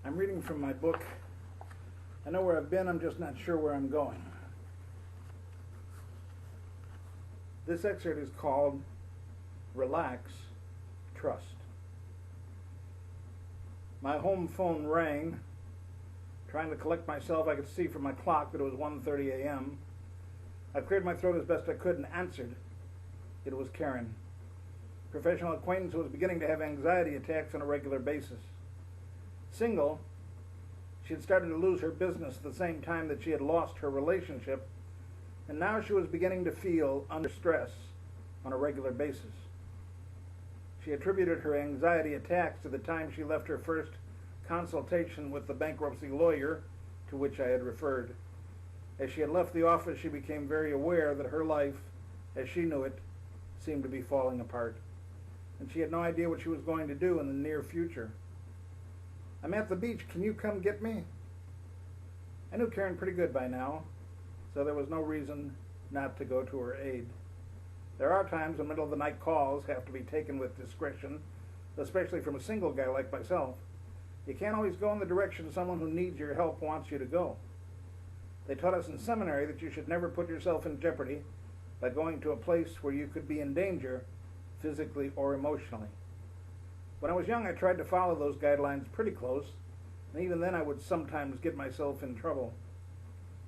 I'm reading from my book. I know where I've been, I'm just not sure where I'm going. This excerpt is called Relax, Trust. My home phone rang. Trying to collect myself, I could see from my clock that it was 1:30 a.m. I cleared my throat as best I could and answered. It was Karen. Professional acquaintance who was beginning to have anxiety attacks on a regular basis. Single, she had started to lose her business at the same time that she had lost her relationship, and now she was beginning to feel under stress on a regular basis. She attributed her anxiety attacks to the time she left her first consultation with the bankruptcy lawyer to which I had referred. As she had left the office, she became very aware that her life, as she knew it, seemed to be falling apart, and she had no idea what she was going to do in the near future. "I'm at the beach. Can you come get me?" I knew Karen pretty good by now, so there was no reason not to go to her aid. There are times when middle-of-the-night calls have to be taken with discretion, especially from a single guy like myself. You can't always go in the direction someone who needs your help wants you to go. They taught us in seminary that you should never put yourself in jeopardy by going to a place where you could be in danger, physically or emotionally. When I was young, I tried to follow those guidelines pretty close, and even then I would sometimes get myself in trouble.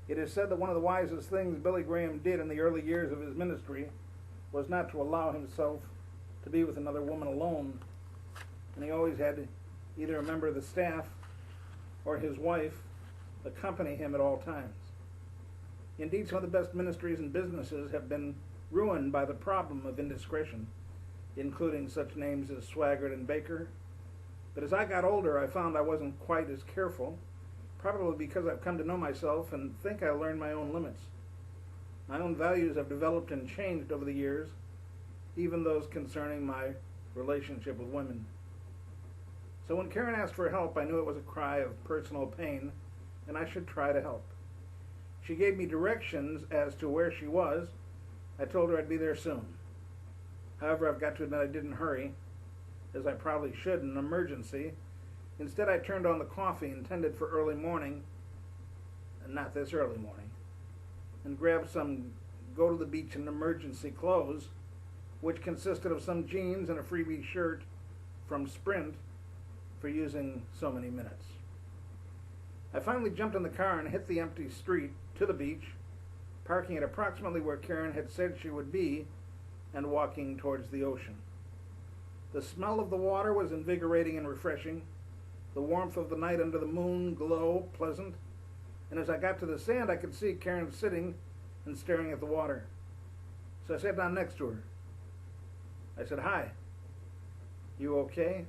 It is said that one of the wisest things Billy Graham did in the early years of his ministry was not to allow himself to be with another woman alone, and he always had either a member of the staff or his wife accompany him at all times. Indeed, some of the best ministries and businesses have been ruined by the problem of indiscretion, including such names as Swaggart and Baker. But as I got older, I found I wasn't quite as careful, probably because I've come to know myself and think I learned my own limits. My own values have developed and changed over the years, even those concerning my relationship with women. So when Karen asked for help, I knew it was a cry of personal pain, and I should try to help. She gave me directions as to where she was. I told her I'd be there soon. However, I've got to admit I didn't hurry, as I probably should in an emergency. Instead, I turned on the coffee intended for early morning, and not this early morning, and grabbed some go-to-the-beach and emergency clothes, which consisted of some jeans and a freebie shirt from Sprint for using so many minutes. I finally jumped in the car and hit the empty street to the beach, parking it approximately where Karen had said she would be, and walking towards the ocean. The smell of the water was invigorating and refreshing, the warmth of the night under the moon glow pleasant, and as I got to the sand I could see Karen sitting and staring at the water. So I sat down next to her. I said, "Hi, you okay?"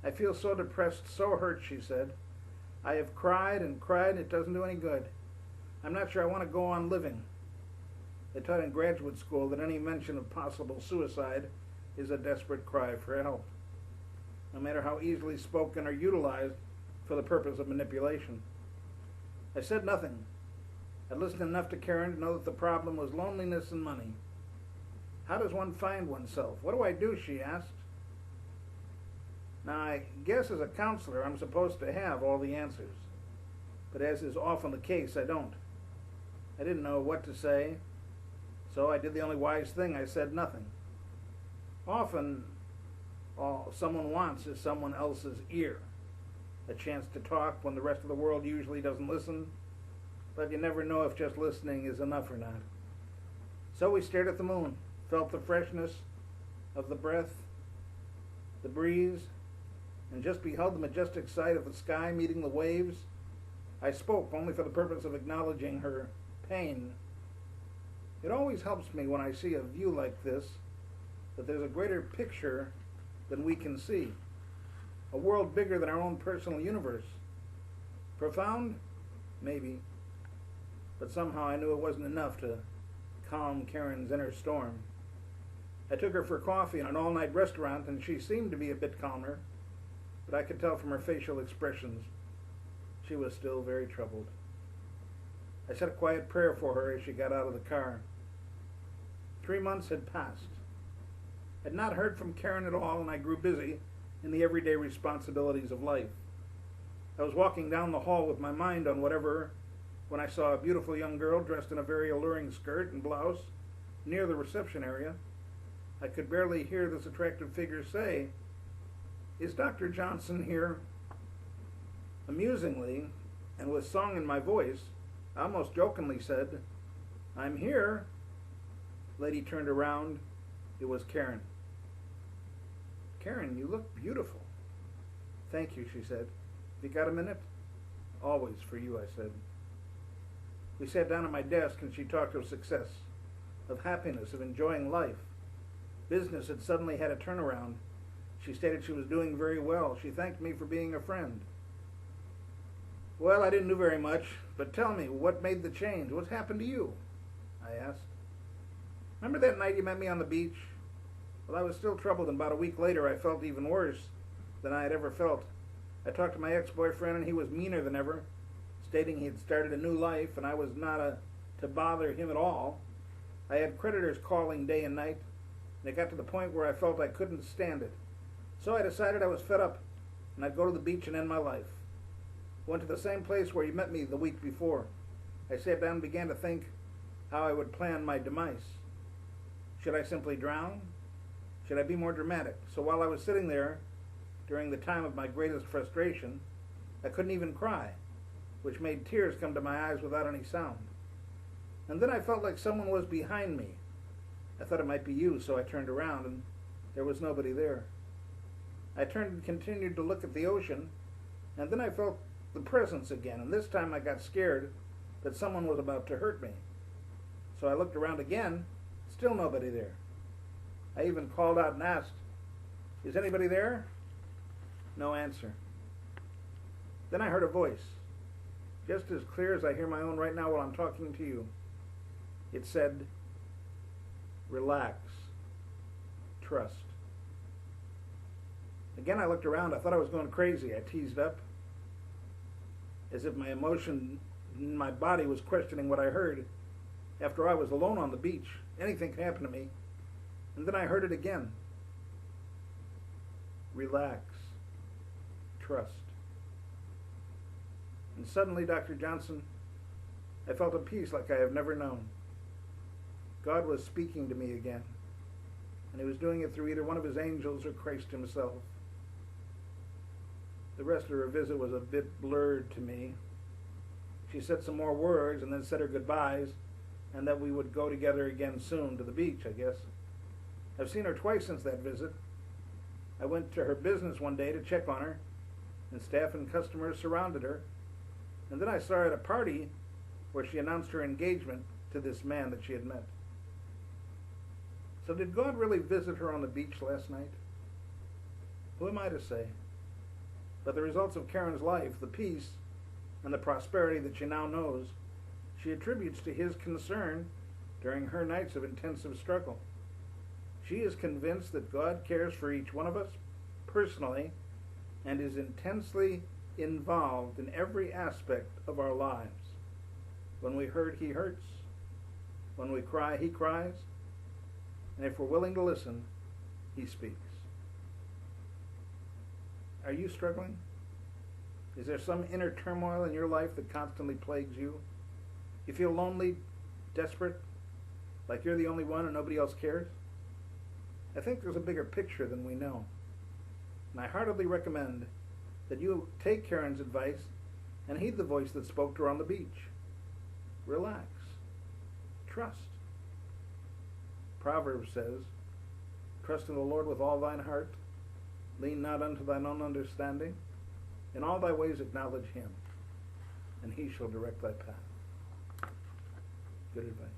"I feel so depressed, so hurt," she said. "I have cried and cried, and it doesn't do any good. I'm not sure I want to go on living." They taught in graduate school that any mention of possible suicide is a desperate cry for help, no matter how easily spoken or utilized for the purpose of manipulation. I said nothing. I listened enough to Karen to know that the problem was loneliness and money. "How does one find oneself? What do I do?" she asked. Now, I guess as a counselor I'm supposed to have all the answers, but as is often the case, I don't. I didn't know what to say, so I did the only wise thing. I said nothing. Often, all someone wants is someone else's ear, a chance to talk when the rest of the world usually doesn't listen, but you never know if just listening is enough or not. So we stared at the moon, felt the freshness of the breath, the breeze, and just beheld the majestic sight of the sky meeting the waves. I spoke only for the purpose of acknowledging her pain. It always helps me when I see a view like this, that there's a greater picture than we can see, a world bigger than our own personal universe. Profound? Maybe. But somehow I knew it wasn't enough to calm Karen's inner storm. I took her for coffee in an all-night restaurant, and she seemed to be a bit calmer, but I could tell from her facial expressions she was still very troubled. I said a quiet prayer for her as she got out of the car. 3 months had passed. I had not heard from Karen at all, and I grew busy in the everyday responsibilities of life. I was walking down the hall with my mind on whatever when I saw a beautiful young girl dressed in a very alluring skirt and blouse near the reception area. I could barely hear this attractive figure say, "Is Dr. Johnson here?" Amusingly, and with song in my voice, I almost jokingly said, "I'm here." The lady turned around. It was Karen. "Karen, you look beautiful." "Thank you," she said. "Have you got a minute?" "Always for you," I said. We sat down at my desk and she talked of success, of happiness, of enjoying life. Business had suddenly had a turnaround. She stated she was doing very well. She thanked me for being a friend. "Well, I didn't do very much, but tell me, what made the change? What's happened to you?" I asked. "Remember that night you met me on the beach? Well, I was still troubled, and about a week later I felt even worse than I had ever felt. I talked to my ex-boyfriend, and he was meaner than ever, stating he had started a new life, and I was not to bother him at all. I had creditors calling day and night, and it got to the point where I felt I couldn't stand it. So I decided I was fed up, and I'd go to the beach and end my life. Went to the same place where you met me the week before. I sat down and began to think how I would plan my demise. Should I simply drown? Should I be more dramatic? So while I was sitting there, during the time of my greatest frustration, I couldn't even cry, which made tears come to my eyes without any sound. And then I felt like someone was behind me. I thought it might be you, so I turned around, and there was nobody there. I turned and continued to look at the ocean, and then I felt the presence again, and this time I got scared that someone was about to hurt me. So I looked around again, still nobody there. I even called out and asked, "Is anybody there?" No answer. Then I heard a voice, just as clear as I hear my own right now while I'm talking to you. It said, "Relax. Trust." Again I looked around. I thought I was going crazy. I teased up, as if my emotion in my body was questioning what I heard. After I was alone on the beach, anything could happen to me. And then I heard it again. Relax. Trust. And suddenly, Dr. Johnson, I felt a peace like I have never known. God was speaking to me again, and he was doing it through either one of his angels or Christ himself. The rest of her visit was a bit blurred to me. She said some more words and then said her goodbyes, and that we would go together again soon to the beach, I guess. I've seen her twice since that visit. I went to her business one day to check on her, and staff and customers surrounded her. And then I saw her at a party where she announced her engagement to this man that she had met. So did God really visit her on the beach last night? Who am I to say? But the results of Karen's life, the peace and the prosperity that she now knows, she attributes to his concern during her nights of intensive struggle. She is convinced that God cares for each one of us personally and is intensely involved in every aspect of our lives. When we hurt, he hurts. When we cry, he cries. And if we're willing to listen, he speaks. Are you struggling? Is there some inner turmoil in your life that constantly plagues you? You feel lonely, desperate, like you're the only one and nobody else cares? I think there's a bigger picture than we know. And I heartily recommend that you take Karen's advice and heed the voice that spoke to her on the beach. Relax. Trust. Proverbs says, "Trust in the Lord with all thine heart. Lean not unto thine own understanding. In all thy ways acknowledge him, and he shall direct thy path." Good advice.